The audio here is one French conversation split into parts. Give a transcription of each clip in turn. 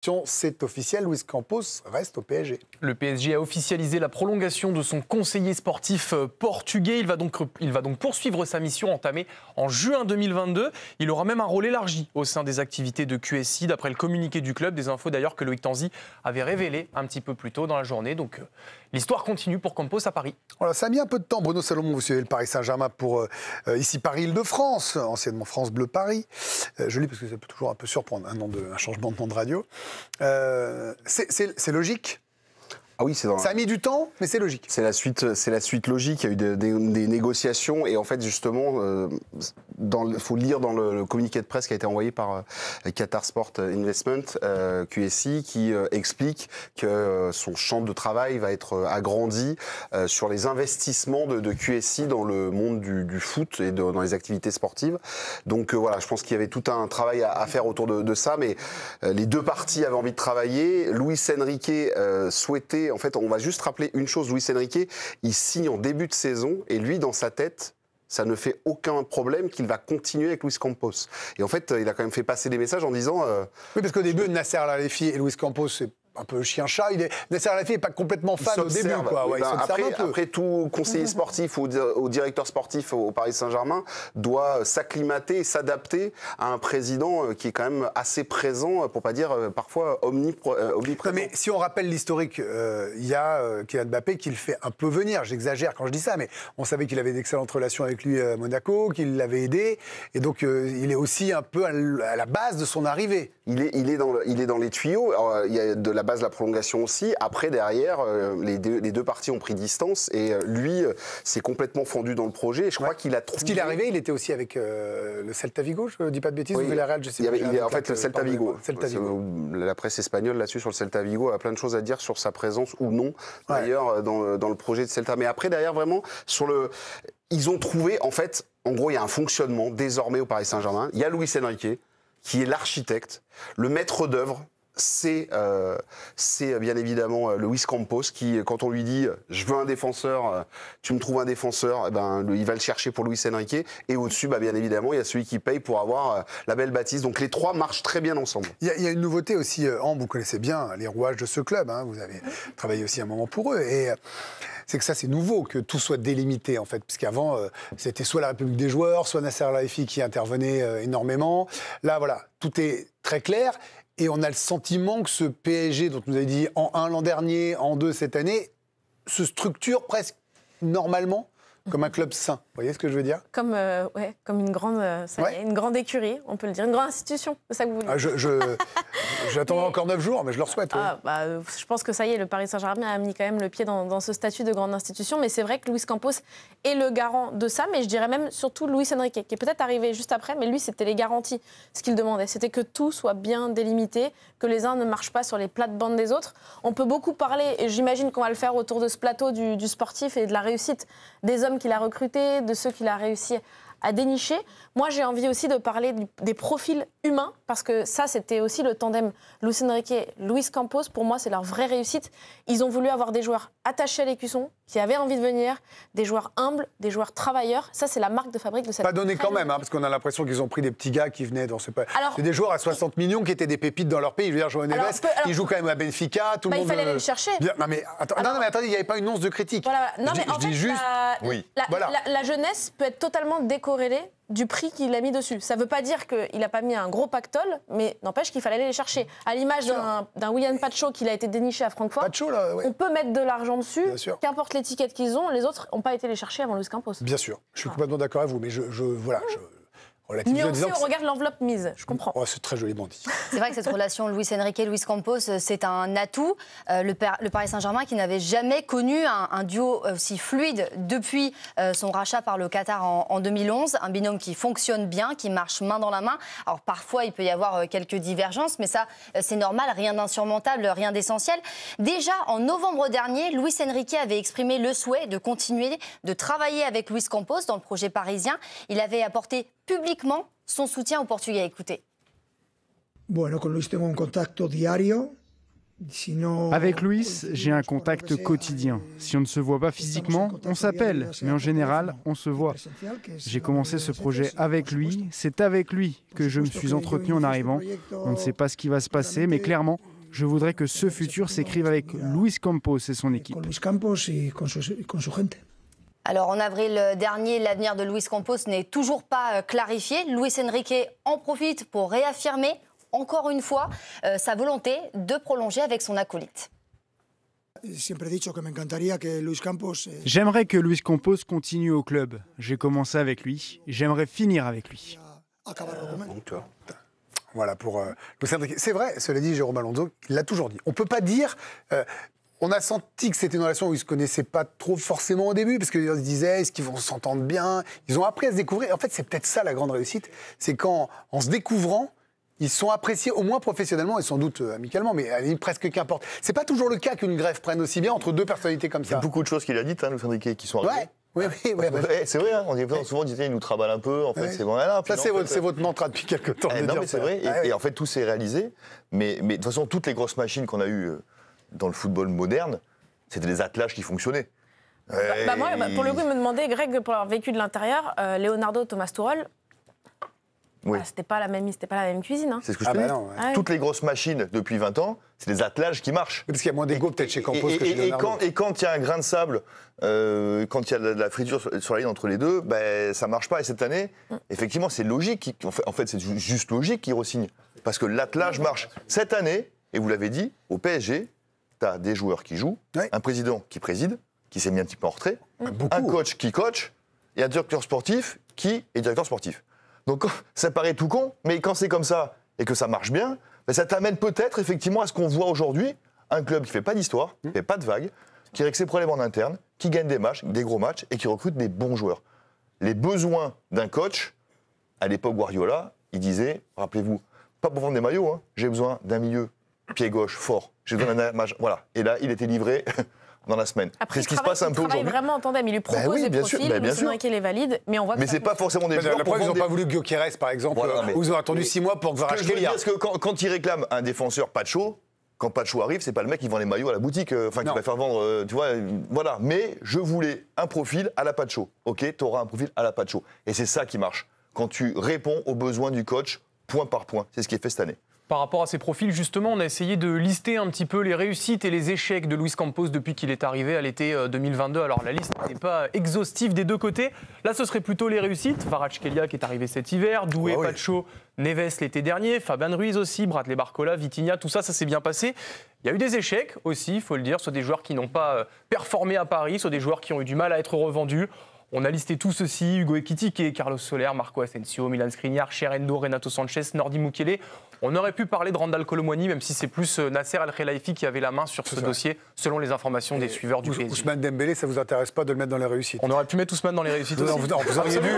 C'est officiel, Luis Campos reste au PSG. Le PSG a officialisé la prolongation de son conseiller sportif portugais. Il va donc poursuivre sa mission entamée en juin 2022. Il aura même un rôle élargi au sein des activités de QSI, d'après le communiqué du club. Des infos d'ailleurs que Loïc Tanzi avait révélé un petit peu plus tôt dans la journée. Donc l'histoire continue pour Campos à Paris. Voilà, ça a mis un peu de temps. Bruno Salomon, vous suivez le Paris Saint-Germain pour ici Paris-Île-de-France, anciennement France Bleu Paris. Je lis parce que ça peut toujours un peu surprendre un changement de nom de radio. C'est logique. Ah oui, ça a mis du temps, mais c'est logique. C'est la suite logique. Il y a eu des négociations et en fait justement, faut lire dans le communiqué de presse qui a été envoyé par Qatar Sport Investment, QSI, qui explique que son champ de travail va être agrandi sur les investissements de QSI dans le monde du foot et dans les activités sportives. Donc voilà, je pense qu'il y avait tout un travail à faire autour de ça, mais les deux parties avaient envie de travailler. Luis Enrique souhaitait. En fait, on va juste rappeler une chose, Luis Enrique, il signe en début de saison et lui, dans sa tête, ça ne fait aucun problème qu'il va continuer avec Luis Campos. Et en fait, il a quand même fait passer des messages en disant... Oui, parce qu'au début, Nasser Al-Khelaifi et Luis Campos, c'est un peu chien-chat. Nasser Al-Khelaifi n'est pas complètement fan au début. Quoi. Ouais, après, tout conseiller sportif ou directeur sportif au Paris Saint-Germain doit s'acclimater et s'adapter à un président qui est quand même assez présent, pour ne pas dire parfois omniprésent. Mais si on rappelle l'historique, il y a Kylian Mbappé qui le fait un peu venir. J'exagère quand je dis ça, mais on savait qu'il avait d'excellentes relations avec lui à Monaco, qu'il l'avait aidé. Et donc, il est aussi un peu à la base de son arrivée. Il est dans les tuyaux. Alors, il y a de la base de la prolongation aussi. Après, derrière, les deux parties ont pris distance et lui s'est complètement fondu dans le projet. Et je crois qu'il a trouvé... Parce qu'il est arrivé, il était aussi avec le Celta Vigo, je ne dis pas de bêtises, oui, ou Villarreal, je sais pas. En fait, le Celta Vigo. La presse espagnole là-dessus sur le Celta Vigo a plein de choses à dire sur sa présence ou non, d'ailleurs, dans le projet de Celta. Mais après, derrière, vraiment, ils ont trouvé, en fait, en gros, il y a un fonctionnement désormais au Paris Saint-Germain. Il y a Luis Enrique, qui est l'architecte, le maître d'œuvre. C'est bien évidemment Luis Campos qui, quand on lui dit « je veux un défenseur, tu me trouves un défenseur », eh ben, il va le chercher pour Luis Enrique. Et au-dessus, bien évidemment, il y a celui qui paye pour avoir la belle bâtisse. Donc les trois marchent très bien ensemble. Il y a une nouveauté aussi, Ambre, vous connaissez bien les rouages de ce club, hein, vous avez travaillé aussi un moment pour eux. Et c'est que ça, c'est nouveau, que tout soit délimité, en fait. Puisqu'avant, c'était soit la République des joueurs, soit Nasser Al-Khelaifi qui intervenait énormément. Là, voilà, tout est très clair. Et on a le sentiment que ce PSG, dont vous avez dit en 1 l'an dernier, en 2 cette année, se structure presque normalement comme un club sain. Vous voyez ce que je veux dire ? Comme une grande, une grande écurie, on peut le dire, une grande institution. C'est ça que vous voulez. J'attendrai encore 9 jours, mais je leur souhaite. Je pense que ça y est, le Paris Saint-Germain a mis quand même le pied dans ce statut de grande institution. Mais c'est vrai que Luis Campos est le garant de ça. Mais je dirais même surtout Luis Enrique, qui est peut-être arrivé juste après. Mais lui, c'était les garanties. Ce qu'il demandait, c'était que tout soit bien délimité, que les uns ne marchent pas sur les plates-bandes des autres. On peut beaucoup parler, et j'imagine qu'on va le faire autour de ce plateau du sportif et de la réussite des hommes qu'il a recrutés, de ceux qu'il a réussi à dénicher. Moi, j'ai envie aussi de parler des profils humains, parce que ça, c'était aussi le tandem Luis Enrique, Luis Campos. Pour moi, c'est leur vraie réussite. Ils ont voulu avoir des joueurs attachés à l'écusson, qui avaient envie de venir, des joueurs humbles, des joueurs travailleurs. Ça, c'est la marque de fabrique de cette... Pas donné quand même, parce qu'on a l'impression qu'ils ont pris des petits gars qui venaient dans ce... C'est des joueurs à 60 millions qui étaient des pépites dans leur pays. Je veux dire, João Neves, il joue quand même à Benfica, tout le monde... Il fallait aller le chercher. Non, mais attendez, il n'y avait pas une once de critique. Voilà. Non, mais je dis juste... La jeunesse peut être totalement décorrélée du prix qu'il a mis dessus. Ça ne veut pas dire qu'il n'a pas mis un gros pactole, mais n'empêche qu'il fallait aller les chercher. À l'image d'un William Pacho qu'il a été déniché à Francfort, on peut mettre de l'argent dessus, qu'importe l'étiquette qu'ils ont, les autres n'ont pas été les chercher avant Luis Campos. Bien sûr, je suis complètement d'accord avec vous, mais je nuancé, on regarde l'enveloppe mise, je comprends. C'est très joliment dit. C'est vrai que cette relation Luis Enrique et Luis Campos, c'est un atout. Le Paris Saint-Germain qui n'avait jamais connu un duo aussi fluide depuis son rachat par le Qatar en 2011. Un binôme qui fonctionne bien, qui marche main dans la main. Alors parfois, il peut y avoir quelques divergences, mais ça, c'est normal, rien d'insurmontable, rien d'essentiel. Déjà, en novembre dernier, Luis Enrique avait exprimé le souhait de continuer de travailler avec Luis Campos dans le projet parisien. Il avait apporté publiquement son soutien au Portugais. Écoutez. Avec Luis, j'ai un contact quotidien. Si on ne se voit pas physiquement, on s'appelle, mais en général, on se voit. J'ai commencé ce projet avec lui, c'est avec lui que je me suis entretenu en arrivant. On ne sait pas ce qui va se passer, mais clairement, Je voudrais que ce futur s'écrive avec Luis Campos et son équipe. Alors en avril dernier, l'avenir de Luis Campos n'est toujours pas clarifié. Luis Enrique en profite pour réaffirmer encore une fois sa volonté de prolonger avec son acolyte. J'aimerais que Luis Campos continue au club. J'ai commencé avec lui, j'aimerais finir avec lui. Voilà pour Luis Enrique. C'est vrai, cela dit, Jérôme Alonso, il l'a toujours dit. On ne peut pas dire... on a senti que c'était une relation où ils ne se connaissaient pas trop forcément au début, parce qu'ils se disaient, est-ce qu'ils vont s'entendre bien? Ils ont appris à se découvrir. En fait, c'est peut-être ça la grande réussite. C'est qu'en se découvrant, ils sont appréciés au moins professionnellement et sans doute amicalement, mais à la limite, presque qu'importe. C'est pas toujours le cas qu'une greffe prenne aussi bien entre deux personnalités comme ça. Il y a beaucoup de choses qu'il a dites, Luis Enrique, qui sont arrivées. Oui, c'est vrai, hein, souvent on disait il nous travaille un peu, en fait c'est bon. Là, ça c'est votre mantra depuis quelques temps. Non mais c'est vrai, et en fait tout s'est réalisé, mais de toute façon toutes les grosses machines qu'on a eues dans le football moderne, c'était des attelages qui fonctionnaient. Moi, pour le coup, il me demandait, Greg, pour avoir vécu de l'intérieur, Leonardo, Thomas Tuchel, oui. C'était pas la même cuisine. Hein. C'est ce que je te dis. Toutes les grosses machines depuis 20 ans, c'est des attelages qui marchent. Parce qu'il y a moins d'égo peut-être chez Campos que chez Leonardo. Et quand il y a un grain de sable, quand il y a de la friture sur la ligne entre les deux, ça marche pas. Et cette année, effectivement, c'est logique. En fait, c'est juste logique qu'ils re-signent. Parce que l'attelage marche. Cette année, et vous l'avez dit, au PSG, tu as des joueurs qui jouent, un président qui préside, qui s'est mis un petit peu en retrait, un coach qui coach, et un directeur sportif qui est directeur sportif. Donc ça paraît tout con, mais quand c'est comme ça et que ça marche bien, ça t'amène peut-être effectivement à ce qu'on voit aujourd'hui, un club qui ne fait pas d'histoire, qui ne fait pas de vagues, qui règle ses problèmes en interne, qui gagne des matchs, des gros matchs et qui recrute des bons joueurs. Les besoins d'un coach, à l'époque Guardiola, il disait, rappelez-vous, pas pour vendre des maillots, hein, j'ai besoin d'un milieu pied gauche fort, j'ai besoin d'un match, voilà. Et là, il était livré dans la semaine. Après, c'est ce qui se passe un peu aujourd'hui. Il travaille vraiment en tandem, il lui propose des profils, Luis Enrique les valide, mais on voit que c'est pas forcément des joueurs. La preuve, ils n'ont pas voulu Gyökeres, par exemple, où ils ont attendu 6 mois pour Kvaratskhelia. Parce que quand ils réclament un défenseur Pacho, quand Pacho arrive, c'est pas le mec qui vend les maillots à la boutique, qui va faire vendre, tu vois, voilà. Mais je voulais un profil à la Pacho. Ok, tu auras un profil à la Pacho. Et c'est ça qui marche. Quand tu réponds aux besoins du coach, point par point. C'est ce qui est fait cette année. Par rapport à ces profils, justement, on a essayé de lister un petit peu les réussites et les échecs de Luis Campos depuis qu'il est arrivé à l'été 2022. Alors la liste n'est pas exhaustive des deux côtés. Là, ce serait plutôt les réussites. Kvaratskhelia qui est arrivé cet hiver, Doué, Pacho, Neves l'été dernier, Fabian Ruiz aussi, Bradley Barcola, Vitinha, tout ça, ça s'est bien passé. Il y a eu des échecs aussi, il faut le dire, soit des joueurs qui n'ont pas performé à Paris, soit des joueurs qui ont eu du mal à être revendus. On a listé tout ceci, Hugo Ekitike, Carlos Soler, Marco Asensio, Milan Skriniar, Cherendo, Renato Sanchez, Nordi Mukiele. On aurait pu parler de Randal Kolo Muani, même si c'est plus Nasser Al-Khelaifi qui avait la main sur ce dossier, selon les informations des suiveurs du PSG. Ousmane Dembélé, ça ne vous intéresse pas de le mettre dans les réussites? On aurait pu mettre Ousmane dans les réussites aussi. Vous auriez dû...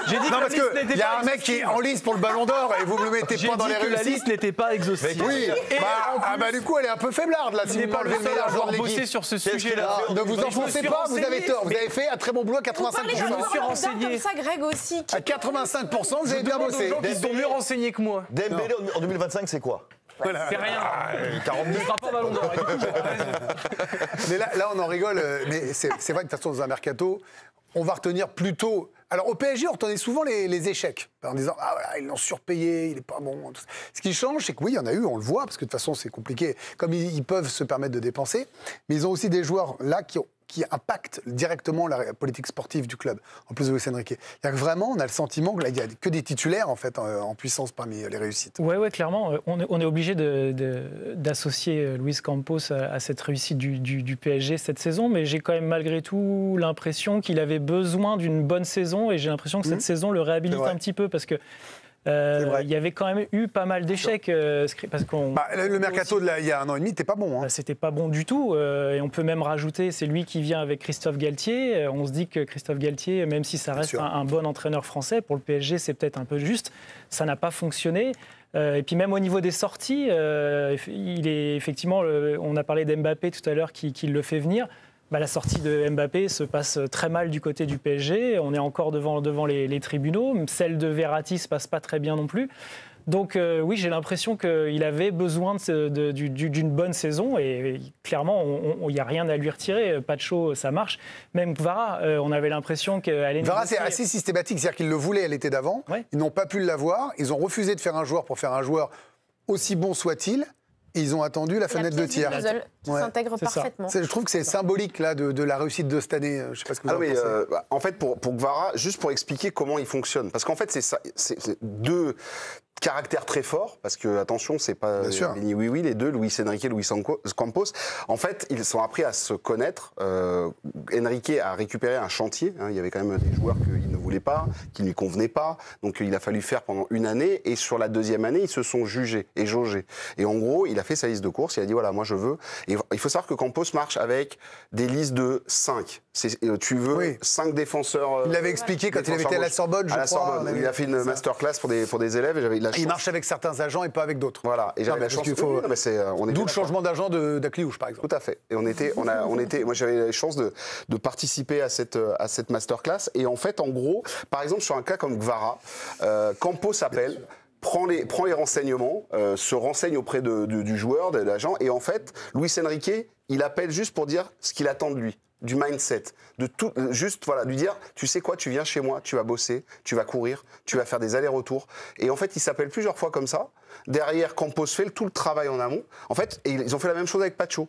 J'ai dit non, parce qu'il y a un mec qui est en lice pour le Ballon d'Or et vous ne le mettez pas dans les réussites. La liste n'était pas exhaustive. Oui, du coup, elle est un peu faiblarde, là, si vous m'enlevez le meilleur joueur de l'équipe. Sur ce sujet-là. Ne vous enfoncez pas, vous avez tort. Vous avez fait un très bon boulot à 85%. Je me suis renseigné. Comme ça, Greg aussi. À 85%, vous avez bien bossé. Ils sont mieux renseignés que moi. Dembélé en 2025, c'est quoi? C'est rien. 42. Il ne sera pas Ballon d'Or. Mais là, on en rigole. Mais c'est vrai que de toute façon, dans un mercato, on va retenir plutôt... Alors, au PSG, on retenait souvent les échecs, en disant « Ah, voilà, ils l'ont surpayé, il n'est pas bon. » Ce qui change, c'est que oui, il y en a eu, on le voit, parce que de toute façon, c'est compliqué. Comme ils peuvent se permettre de dépenser, mais ils ont aussi des joueurs là qui impactent directement la politique sportive du club, en plus de Luis Enrique. C'est-à-dire que vraiment, on a le sentiment qu'il n'y a que des titulaires, en fait, en puissance parmi les réussites. Oui, clairement. On est obligé d'associer Luis Campos à cette réussite du PSG cette saison, mais j'ai quand même malgré tout l'impression qu'il avait besoin d'une bonne saison, et j'ai l'impression que cette saison le réhabilite un petit peu, parce que il y avait quand même eu pas mal d'échecs. Parce le mercato il y a 1 an et demi n'était pas bon. Hein. C'était pas bon du tout. Et on peut même rajouter, c'est lui qui vient avec Christophe Galtier. On se dit que Christophe Galtier, même si ça reste un bon entraîneur français, pour le PSG, c'est peut-être un peu juste. Ça n'a pas fonctionné. Et puis même au niveau des sorties, il est effectivement, on a parlé d'Mbappé tout à l'heure qui le fait venir. La sortie de Mbappé se passe très mal du côté du PSG. On est encore devant les tribunaux. Celle de Verratti ne se passe pas très bien non plus. Donc oui, j'ai l'impression qu'il avait besoin d'une bonne saison. Et clairement, il n'y a rien à lui retirer. Pacho, ça marche. Même Kvara, on avait l'impression qu'elle est... Kvara, c'est assez systématique. C'est-à-dire qu'ils le voulaient à l'été d'avant. Ouais. Ils n'ont pas pu l'avoir. Ils ont refusé de faire un joueur pour faire un joueur aussi bon soit-il. Et ils ont attendu la fenêtre de tir. Qui s'intègre c'est ça. parfaitement. Je trouve que c'est symbolique là, de la réussite de cette année. Je sais pas ce que vous en pensez. En fait, pour Gvara, juste pour expliquer comment il fonctionne, parce qu'en fait, c'est deux caractères très forts, parce que, attention, c'est pas Benny Oui, les deux, Luis Enrique et Luis Campos. En fait, ils sont appris à se connaître. Enrique a récupéré un chantier. Il y avait quand même des joueurs qu'il ne voulait pas, qui ne lui convenaient pas. Donc, il a fallu faire pendant une année. Et sur la deuxième année, ils se sont jugés et jaugés. Et en gros, il a fait sa liste de courses. Il a dit, voilà, moi, je veux. Et il faut savoir que Campos marche avec des listes de 5. Tu veux 5 défenseurs. Il l'avait expliqué quand il avait été à la Sorbonne, je crois. Sorbonne, il a fait une masterclass pour des élèves. Et il marche avec certains agents et pas avec d'autres. Voilà. Et j'avais la chance. D'où le changement d'agent d'Acliouche, par exemple. Tout à fait. Et moi, j'avais la chance de participer à cette masterclass. Et en fait, en gros, par exemple, sur un cas comme Gvara, Campos appelle. Prend les renseignements, se renseigne auprès du joueur, de l'agent, et en fait, Luis Enrique, il appelle juste pour dire ce qu'il attend de lui, du mindset, de tout, juste voilà, lui dire, tu sais quoi, tu viens chez moi, tu vas bosser, tu vas courir, tu vas faire des allers-retours, et en fait, il s'appelle plusieurs fois comme ça. Derrière, Campos fait tout le travail en amont. En fait, et ils ont fait la même chose avec Pacho.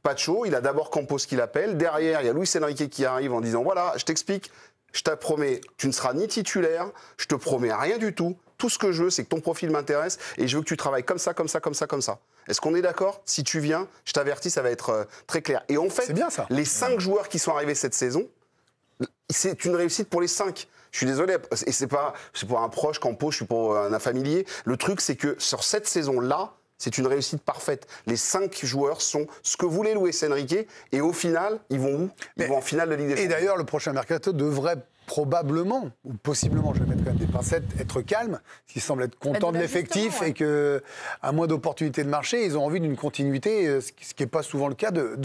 Pacho, il a d'abord Campos qui l'appelle. Derrière, il y a Luis Enrique qui arrive en disant, voilà, je t'explique. Je te promets, tu ne seras ni titulaire, je te promets rien du tout. Tout ce que je veux, c'est que ton profil m'intéresse et je veux que tu travailles comme ça, comme ça, comme ça, comme ça. Est-ce qu'on est d'accord? Si tu viens, je t'avertis, ça va être très clair. Et en fait, bien, ça. Les 5 joueurs qui sont arrivés cette saison, c'est une réussite pour les 5. Je suis désolé, et c'est pour un proche, Campos, je suis pour un familier. Le truc, c'est que sur cette saison-là, c'est une réussite parfaite. Les 5 joueurs sont ce que voulait Luis Enrique. Et au final, ils vont où? Ils vont en finale de Ligue des Champions. Et d'ailleurs, le prochain mercato devrait probablement, ou possiblement, je vais mettre quand même des pincettes, être calme, parce qu'ils semblent être contents de l'effectif et qu'à moins d'opportunités de marché, ils ont envie d'une continuité, ce qui n'est pas souvent le cas de